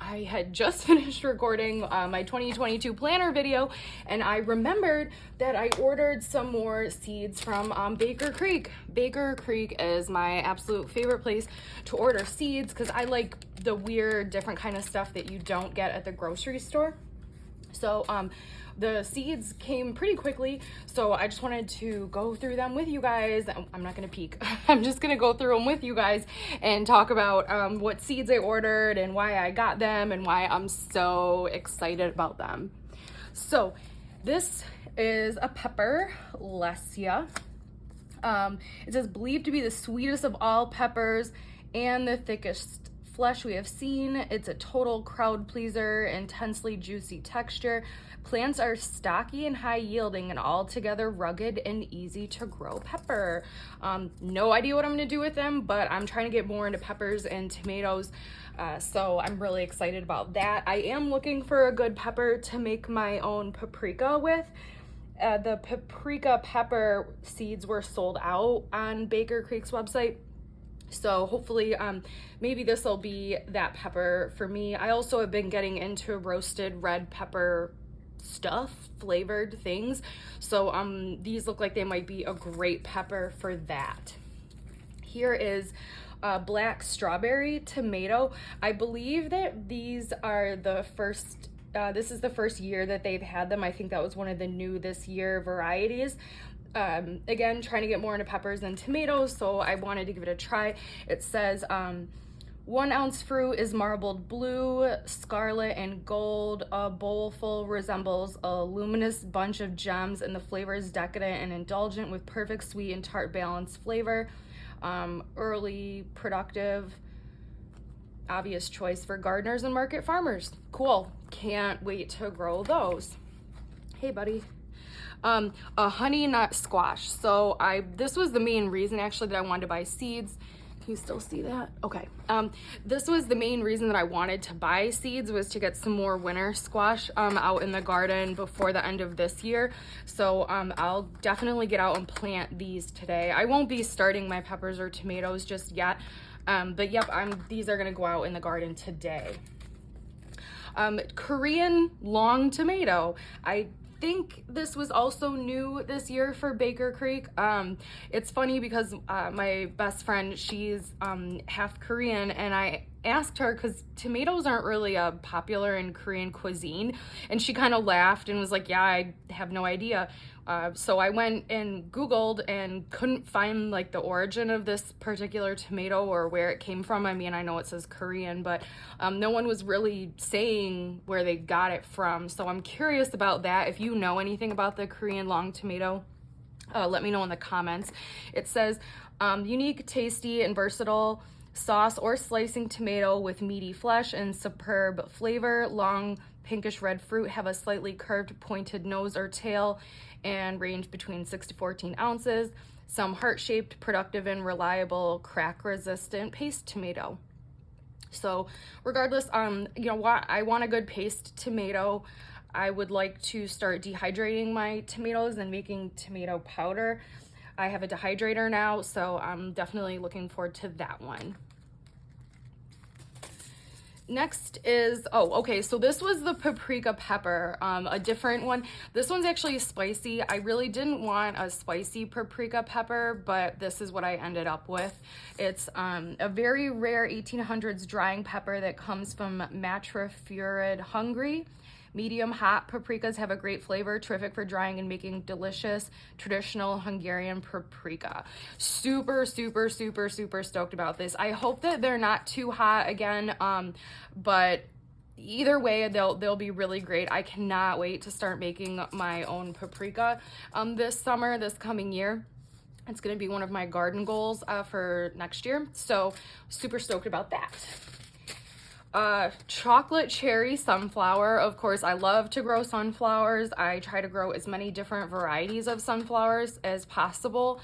I had just finished recording my 2022 planner video, and I remembered that I ordered some more seeds from Baker Creek. Baker Creek is my absolute favorite place to order seeds because I like the weird, different kind of stuff that you don't get at the grocery store. So the seeds came pretty quickly, so I just wanted to go through them with you guys. I'm not gonna peek. I'm just gonna go through them with you guys and talk about what seeds I ordered and why I got them and why I'm so excited about them. So this is a pepper, Lessia. It says believed to be the sweetest of all peppers and the thickest flesh we have seen. It's a total crowd pleaser, intensely juicy texture. Plants are stocky and high yielding and altogether rugged and easy to grow pepper. No idea what I'm gonna do with them, but I'm trying to get more into peppers and tomatoes. So I'm really excited about that. I am looking for a good pepper to make my own paprika with. The Paprika Pepper seeds were sold out on Baker Creek's website. So hopefully maybe this will be that pepper for me. I also have been getting into roasted red pepper stuff, flavored things. So these look like they might be a great pepper for that. Here is black strawberry tomato. I believe that these are the first, this is the first year that they've had them. I think that was one of the new this year varieties. Again, trying to get more into peppers than tomatoes, so I wanted to give it a try. It says 1 ounce fruit is marbled blue, scarlet, and gold. A bowlful resembles a luminous bunch of gems, and the flavor is decadent and indulgent with perfect sweet and tart balanced flavor. Early, productive, obvious choice for gardeners and market farmers. Cool. Can't wait to grow those. Hey, buddy. A honey nut squash. So this was the main reason actually that I wanted to buy seeds. Can you still see that? Okay. This was the main reason that I wanted to buy seeds, was to get some more winter squash out in the garden before the end of this year. So I'll definitely get out and plant these today. I won't be starting my peppers or tomatoes just yet, but yep, these are gonna go out in the garden today. Korean long tomato. I think this was also new this year for Baker Creek. It's funny because my best friend, she's half Korean, and I asked her because tomatoes aren't really popular in Korean cuisine, and she kind of laughed and was like, yeah, I have no idea. So I went and Googled and couldn't find like the origin of this particular tomato or where it came from. I mean, I know it says Korean, but no one was really saying where they got it from. So I'm curious about that. If you know anything about the Korean long tomato, let me know in the comments. It says unique, tasty, and versatile sauce or slicing tomato with meaty flesh and superb flavor. Long pinkish red fruit have a slightly curved pointed nose or tail and range between 6 to 14 ounces. Some heart-shaped, productive, and reliable crack-resistant paste tomato. So regardless, you know what, I want a good paste tomato. I would like to start dehydrating my tomatoes and making tomato powder. I have a dehydrator now, so I'm definitely looking forward to that one. Next is, so this was the Paprika Pepper, a different one. This one's actually spicy. I really didn't want a spicy Paprika Pepper, but this is what I ended up with. It's a very rare 1800s drying pepper that comes from Matrafurid, Hungary. Medium hot paprikas have a great flavor, terrific for drying and making delicious traditional Hungarian paprika. Super, super, super, super stoked about this. I hope that they're not too hot again, but either way, they'll be really great. I cannot wait to start making my own paprika this summer, this coming year. It's gonna be one of my garden goals for next year, so super stoked about that. Chocolate cherry sunflower. Of course, I love to grow sunflowers. I try to grow as many different varieties of sunflowers as possible.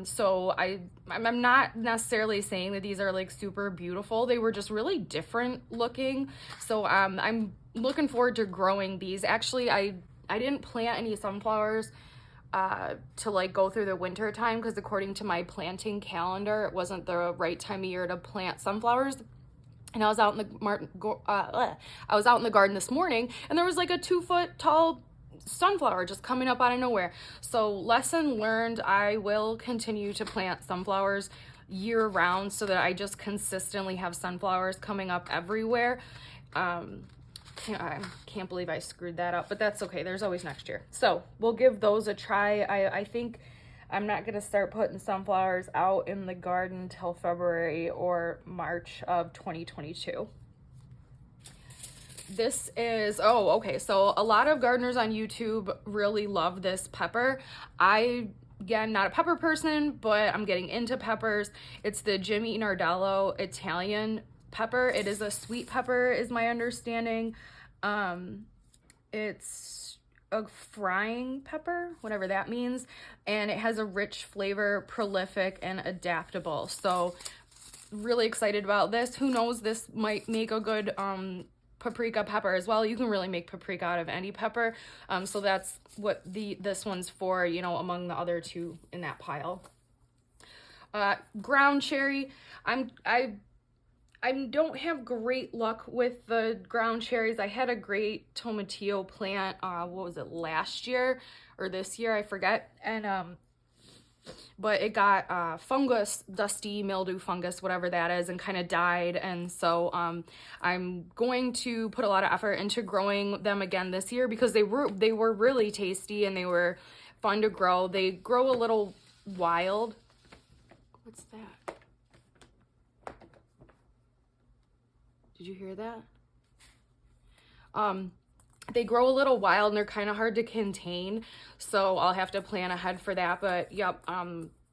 So I'm not necessarily saying that these are like super beautiful. They were just really different looking. So I'm looking forward to growing these. Actually, I didn't plant any sunflowers to like go through the winter time because according to my planting calendar, it wasn't the right time of year to plant sunflowers. And I was out in the garden this morning, and there was like a 2-foot tall sunflower just coming up out of nowhere. So lesson learned, I will continue to plant sunflowers year round so that I just consistently have sunflowers coming up everywhere. I can't believe I screwed that up, but that's okay. There's always next year. So we'll give those a try. I think I'm not going to start putting sunflowers out in the garden till February or March of 2022. This is, oh, okay. So a lot of gardeners on YouTube really love this pepper. Again, not a pepper person, but I'm getting into peppers. It's the Jimmy Nardallo Italian pepper. It is a sweet pepper, is my understanding. It's a frying pepper, whatever that means, and it has a rich flavor, prolific and adaptable. So really excited about this. Who knows, this might make a good paprika pepper as well. You can really make paprika out of any pepper. So that's what this one's for, you know, among the other two in that pile. Ground cherry. I don't have great luck with the ground cherries. I had a great tomatillo plant, what was it, last year or this year, I forget. And but it got fungus, dusty mildew fungus, whatever that is, and kind of died. And so I'm going to put a lot of effort into growing them again this year because they were really tasty and they were fun to grow. They grow a little wild. What's that? Did you hear that? They grow a little wild and they're kind of hard to contain, so I'll have to plan ahead for that. But yep,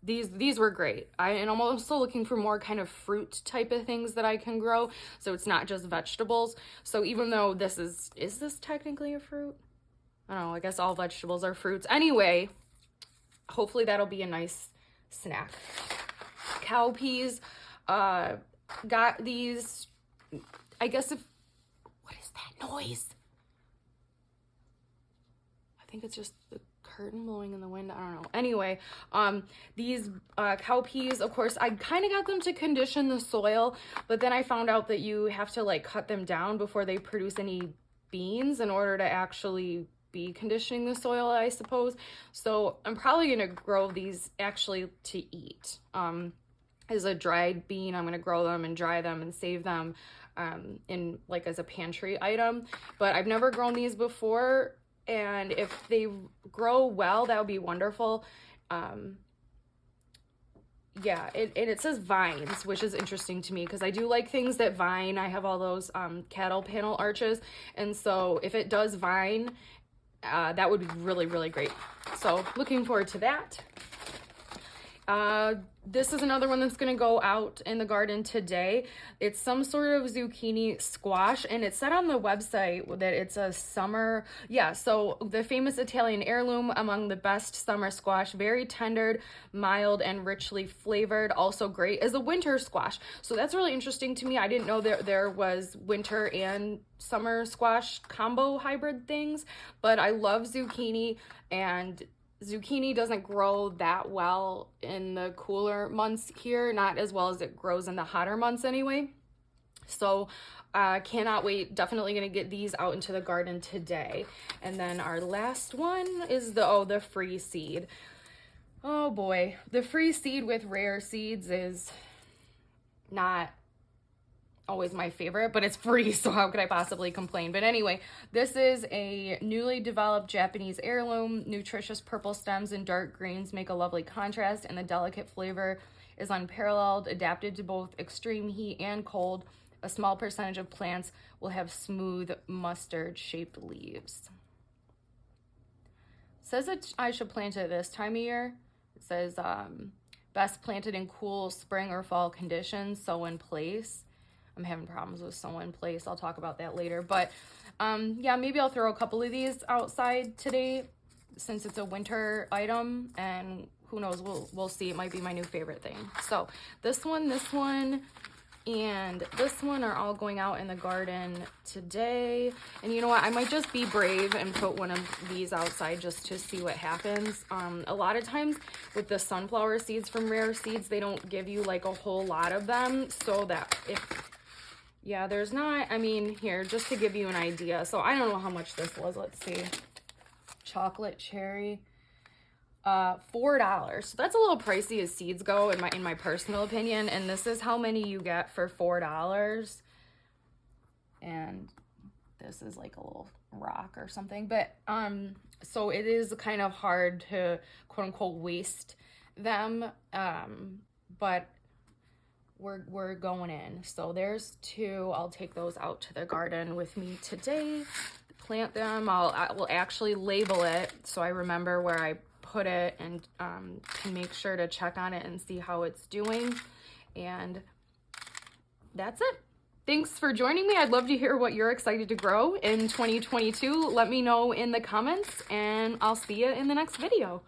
these were great. And I'm also looking for more kind of fruit type of things that I can grow, so it's not just vegetables. So even though this is this technically a fruit? I don't know, I guess all vegetables are fruits. Anyway, hopefully that'll be a nice snack. Cowpeas, got these, I guess what is that noise? I think it's just the curtain blowing in the wind. I don't know. Anyway, these cowpeas, of course, I kind of got them to condition the soil, but then I found out that you have to like cut them down before they produce any beans in order to actually be conditioning the soil, I suppose. So I'm probably going to grow these actually to eat. As a dried bean, I'm going to grow them and dry them and save them in like as a pantry item. But I've never grown these before, and if they grow well, that would be wonderful. Yeah, it says vines, which is interesting to me because I do like things that vine. I have all those cattle panel arches, and so if it does vine, that would be really, really great. So looking forward to that. This is another one that's going to go out in the garden today. It's some sort of zucchini squash, and it said on the website that it's a summer, so the famous Italian heirloom, among the best summer squash, very tender, mild, and richly flavored, also great as a winter squash. So that's really interesting to me. I didn't know there was winter and summer squash combo hybrid things, but I love zucchini, and zucchini doesn't grow that well in the cooler months here, not as well as it grows in the hotter months anyway. So cannot wait. Definitely going to get these out into the garden today. And then our last one is the free seed. Oh boy, the free seed with rare seeds is not always my favorite, but it's free, so how could I possibly complain? But anyway, this is a newly developed Japanese heirloom. Nutritious purple stems and dark greens make a lovely contrast, and the delicate flavor is unparalleled, adapted to both extreme heat and cold. A small percentage of plants will have smooth mustard-shaped leaves. It says that I should plant it this time of year. It says best planted in cool spring or fall conditions, sow in place. I'm having problems with sow in place. I'll talk about that later. But yeah, maybe I'll throw a couple of these outside today since it's a winter item, and who knows, we'll see. It might be my new favorite thing. So this one, and this one are all going out in the garden today. And you know what? I might just be brave and put one of these outside just to see what happens. A lot of times with the sunflower seeds from Rare Seeds, they don't give you like a whole lot of them, so that Yeah, there's not, I mean, here, just to give you an idea. So I don't know how much this was. Let's see. Chocolate cherry. $4. So that's a little pricey as seeds go in my personal opinion. And this is how many you get for $4. And this is like a little rock or something. But so it is kind of hard to quote unquote waste them. But we're going in. So there's 2. I'll take those out to the garden with me today. Plant them. I will actually label it so I remember where I put it, and can make sure to check on it and see how it's doing. And that's it. Thanks for joining me. I'd love to hear what you're excited to grow in 2022. Let me know in the comments, and I'll see you in the next video.